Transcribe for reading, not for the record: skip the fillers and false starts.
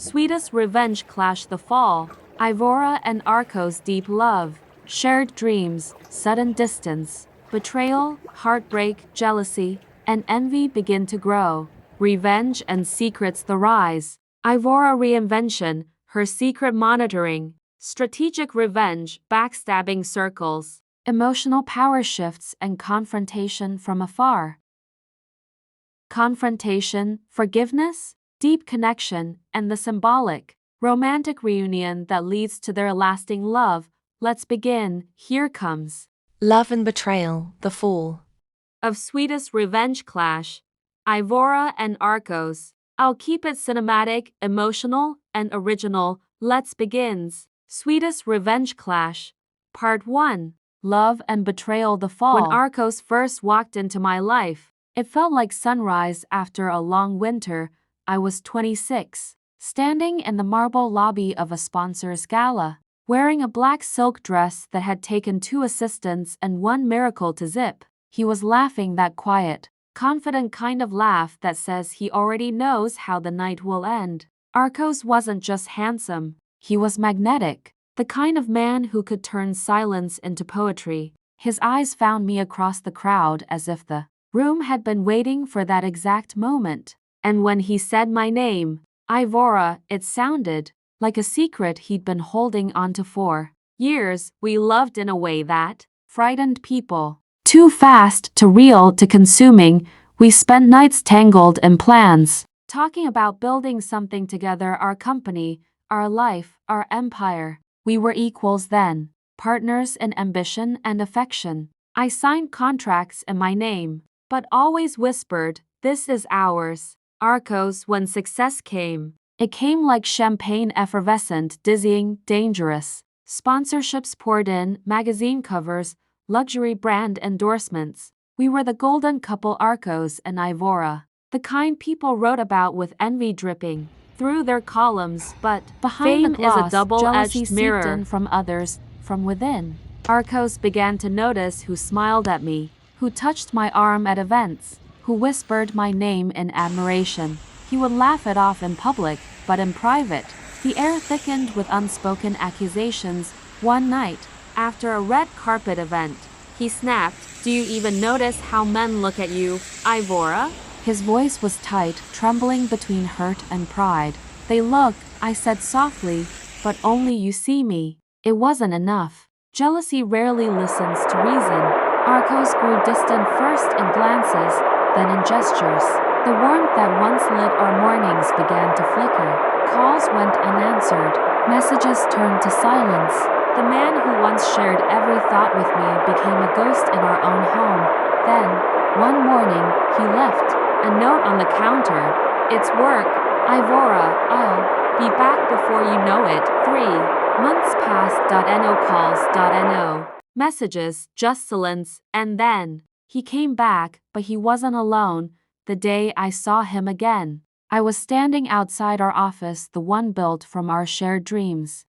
Sweetest revenge clash the fall. Ivora and Arkos' deep love. Shared dreams, sudden distance. Betrayal, heartbreak, jealousy, and envy begin to grow. Revenge and secrets the rise. Ivora reinvention, her secret monitoring. Strategic revenge, backstabbing circles. Emotional power shifts and confrontation from afar. Confrontation, forgiveness, deep connection, and the symbolic, romantic reunion that leads to their lasting love. Let's begin. Here comes Love and Betrayal, The Fall. of Sweetest revenge clash. Ivora and Arkos. I'll keep it cinematic, emotional, and original. Let's begins. Sweetest revenge clash. Part 1. Love and Betrayal the Fall. When Arkos first walked into my life, it felt like sunrise after a long winter. I was 26, standing in the marble lobby of a sponsor's gala, wearing a black silk dress that had taken 2 assistants and 1 miracle to zip. He was laughing that quiet, confident kind of laugh that says he already knows how the night will end. Arkos wasn't just handsome, he was magnetic, the kind of man who could turn silence into poetry. His eyes found me across the crowd as if the room had been waiting for that exact moment. And when he said my name, Ivora, it sounded like a secret he'd been holding onto for years. We loved in a way that frightened people. Too fast to real to consuming, we spent nights tangled in plans, talking about building something together, our company, our life, our empire. We were equals then, partners in ambition and affection. I signed contracts in my name, but always whispered, "This is ours." Arkos, when success came, it came like champagne, effervescent, dizzying, dangerous. Sponsorships poured in, magazine covers, luxury brand endorsements. We were the golden couple, Arkos and Ivora, the kind people wrote about with envy dripping through their columns. But behind Fame the gloss, is a double-edged jealousy mirror. seeped in from others, from within. Arkos began to notice who smiled at me, who touched my arm at events, who whispered my name in admiration. He would laugh it off in public, but in private, the air thickened with unspoken accusations. One night, after a red carpet event, he snapped, "Do you even notice how men look at you, Ivora?" His voice was tight, trembling between hurt and pride. "They look," I said softly, "but only you see me." It wasn't enough. Jealousy rarely listens to reason. Arkos grew distant first in glances, then in gestures. The warmth that once lit our mornings began to flicker. Calls went unanswered. Messages turned to silence. The man who once shared every thought with me became a ghost in our own home. Then, one morning, he left. A note on the counter. "It's work, Ivora, I'll be back before you know it." 3 months passed. No calls. No messages, just silence. And then he came back, but he wasn't alone. The day I saw him again, I was standing outside our office, the one built from our shared dreams.